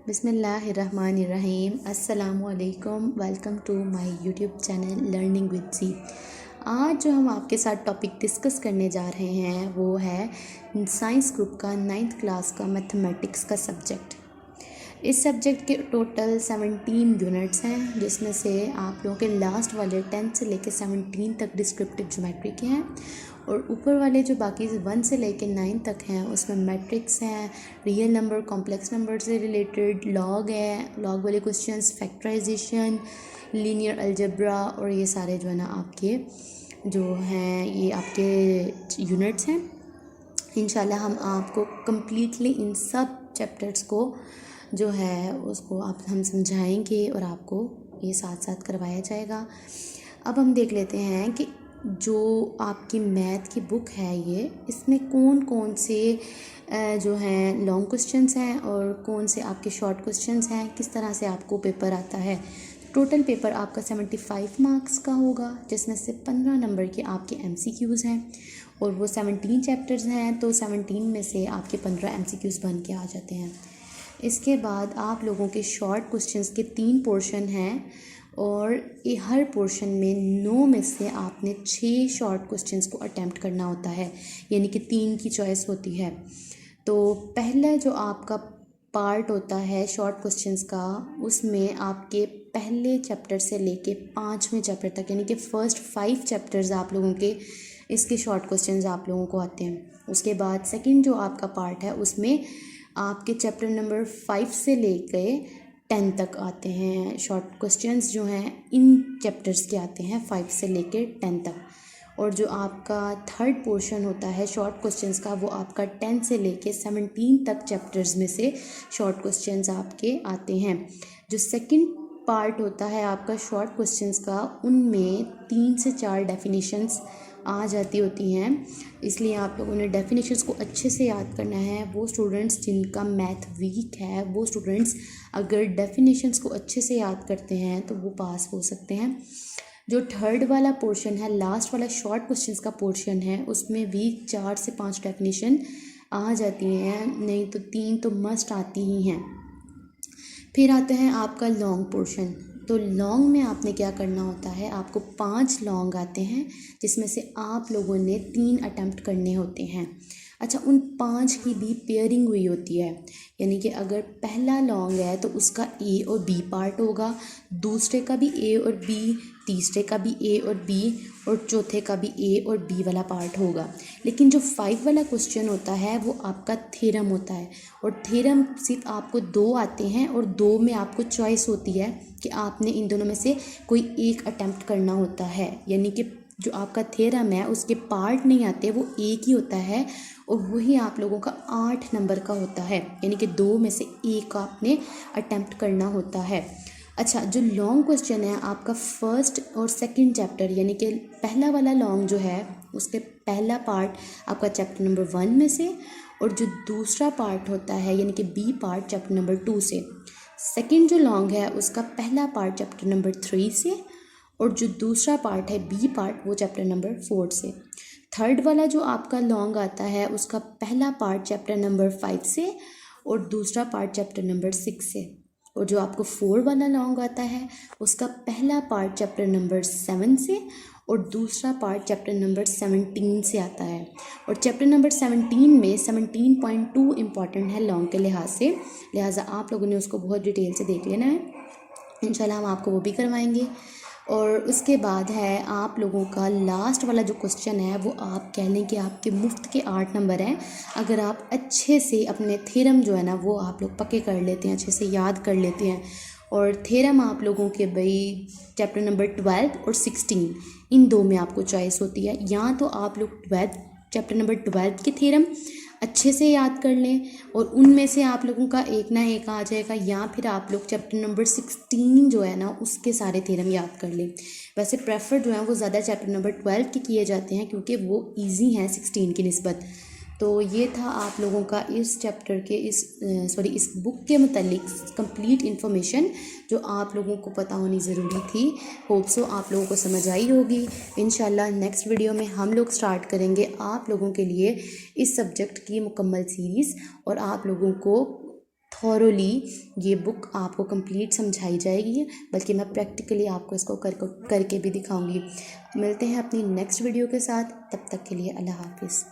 बिस्मिल्लाहिर्रहमानिर्रहीम। अस्सलामुअलैकुम। Welcome to my YouTube channel learning with C. आज जो हम आपके साथ टॉपिक डिस्कस करने जा रहे हैं वो है साइंस ग्रुप का 9th क्लास का मैथमेटिक्स का सब्जेक्ट। इस सब्जेक्ट के टोटल 17 यूनिट्स हैं, जिसमें से आप लोगों के लास्ट वाले 10 से लेकर 17 तक डिस्क्रिप्टिव ज्योमेट्री के हैं और ऊपर वाले जो बाकी 1 से लेकर 9 तक हैं उसमें मैट्रिक्स हैं, रियल नंबर, कॉम्प्लेक्स नंबर से रिलेटेड लॉग है, लॉग वाले क्वेश्चंस, फैक्टराइजेशन, लीनियर अलजेब्रा और ये सारे जो है ना आपके जो हैं ये आपके यूनिट्स हैं। इंशाल्लाह हम आपको कम्प्लीटली इन सब चैप्टर्स को जो है उसको हम समझाएंगे और आपको ये साथ साथ करवाया जाएगा। अब हम देख लेते हैं कि जो आपकी मैथ की बुक है ये इसमें कौन कौन से जो हैं लॉन्ग क्वेश्चंस हैं और कौन से आपके शॉर्ट क्वेश्चंस हैं, किस तरह से आपको पेपर आता है। टोटल पेपर आपका 75 मार्क्स का होगा, जिसमें से 15 नंबर के आपके MCQs हैं और वो 17 चैप्टर्स हैं, तो 17 में से आपके 15 MCQs बन के आ जाते हैं। इसके बाद आप लोगों के शॉर्ट क्वेश्चंस के 3 पोर्शन हैं और ये हर पोर्शन में 9 में से आपने 6 शॉर्ट क्वेश्चंस को अटेम्प्ट करना होता है, यानी कि 3 की चॉइस होती है। तो पहला जो आपका पार्ट होता है शॉर्ट क्वेश्चंस का, उसमें आपके पहले चैप्टर से लेके 5वें चैप्टर तक, यानी कि फर्स्ट 5 चैप्टर्स आप लोगों के इसके शॉर्ट क्वेश्चंस आप लोगों को आते हैं। उसके बाद सेकंड जो आपका पार्ट है उसमें आपके चैप्टर नंबर 5 से लेके 10 तक आते हैं शॉर्ट क्वेश्चंस, जो हैं इन चैप्टर्स के आते हैं 5 से लेके 10 तक। और जो आपका थर्ड पोर्शन होता है शॉर्ट क्वेश्चंस का, वो आपका 10 से लेके 17 तक चैप्टर्स में से शॉर्ट क्वेश्चंस आपके आते हैं। जो सेकंड पार्ट होता है आपका शॉर्ट क्वेश्चंस का, उनमें 3 से 4 डेफिनेशंस आ जाती होती हैं, इसलिए आप लोगों ने डेफिनेशंस को अच्छे से याद करना है। वो स्टूडेंट्स जिनका मैथ वीक है, वो स्टूडेंट्स अगर डेफिनेशंस को अच्छे से याद करते हैं तो वो पास हो सकते हैं। जो थर्ड वाला पोर्शन है, लास्ट वाला शॉर्ट क्वेश्चंस का पोर्शन है, उसमें भी 4 से 5 डेफिनेशन आ जाती हैं, नहीं तो 3 तो मस्ट आती ही हैं। फिर आता है आपका लॉन्ग पोर्शन। तो लॉन्ग में आपने क्या करना होता है, आपको 5 लॉन्ग आते हैं, जिसमें से आप लोगों ने 3 अटैम्प्ट करने होते हैं। अच्छा, उन 5 की भी पेयरिंग हुई होती है, यानी कि अगर पहला लॉन्ग है तो उसका A और B पार्ट होगा, दूसरे का भी A और B, तीसरे का भी A और B और चौथे का भी A और B वाला पार्ट होगा। लेकिन जो 5 वाला क्वेश्चन होता है वो आपका थ्योरम होता है, और थ्योरम सिर्फ आपको 2 आते हैं और 2 में आपको चॉइस होती है कि आपने इन दोनों में से कोई एक अटैम्प्ट करना होता है। यानी कि जो आपका थ्योरम है उसके पार्ट नहीं आते, वो एक ही होता है और वही आप लोगों का 8 नंबर का होता है, यानी कि 2 में से एक आपने अटैम्प्ट करना होता है। अच्छा, जो लॉन्ग क्वेश्चन है आपका फर्स्ट और सेकंड चैप्टर, यानी कि पहला वाला लॉन्ग जो है उसके पहला पार्ट आपका चैप्टर नंबर 1 में से, और जो दूसरा पार्ट होता है यानी कि B पार्ट चैप्टर नंबर 2 से। सेकंड जो लॉन्ग है उसका पहला पार्ट चैप्टर नंबर 3 से, और जो दूसरा पार्ट है B पार्ट वो चैप्टर नंबर 4 से। थर्ड वाला जो आपका लॉन्ग आता है उसका पहला पार्ट चैप्टर नंबर 5 से और दूसरा पार्ट चैप्टर नंबर 6 से। और जो आपको 4 वाला लॉन्ग आता है उसका पहला पार्ट चैप्टर नंबर 7 से और दूसरा पार्ट चैप्टर नंबर 17 से आता है। और चैप्टर नंबर 17 में 17.2 इम्पॉर्टेंट है लॉन्ग के लिहाज से, लिहाजा आप लोगों ने उसको बहुत डिटेल से देख लेना है। इंशाल्लाह हम आपको वो भी करवाएंगे। और उसके बाद है आप लोगों का लास्ट वाला जो क्वेश्चन है, वो आप कह लें कि आपके मुफ्त के 8 नंबर हैं। अगर आप अच्छे से अपने थ्योरम जो है ना वो आप लोग पक्के कर लेते हैं, अच्छे से याद कर लेते हैं, और थ्योरम आप लोगों के भाई चैप्टर नंबर 12 और 16 इन 2 में आपको चॉइस होती है। या तो आप लोग चैप्टर नंबर 12 के थ्योरम अच्छे से याद कर लें और उनमें से आप लोगों का एक ना एक आ जाएगा, या फिर आप लोग चैप्टर नंबर 16 जो है ना उसके सारे थ्योरम याद कर लें। वैसे प्रेफर जो है वो ज़्यादा चैप्टर नंबर 12 के किए जाते हैं क्योंकि वो इजी हैं 16 की निस्बत। तो ये था आप लोगों का इस चैप्टर के इस बुक के मुतालिक कंप्लीट इन्फॉर्मेशन जो आप लोगों को पता होनी ज़रूरी थी। होप सो आप लोगों को समझ आई होगी। इंशाल्लाह नेक्स्ट वीडियो में हम लोग स्टार्ट करेंगे आप लोगों के लिए इस सब्जेक्ट की मुकम्मल सीरीज़, और आप लोगों को थॉरोली ये बुक आपको कंप्लीट समझाई जाएगी, बल्कि मैं प्रैक्टिकली आपको इसको करके भी दिखाऊंगी। मिलते हैं अपनी नेक्स्ट वीडियो के साथ, तब तक के लिए अल्लाह हाफिज़।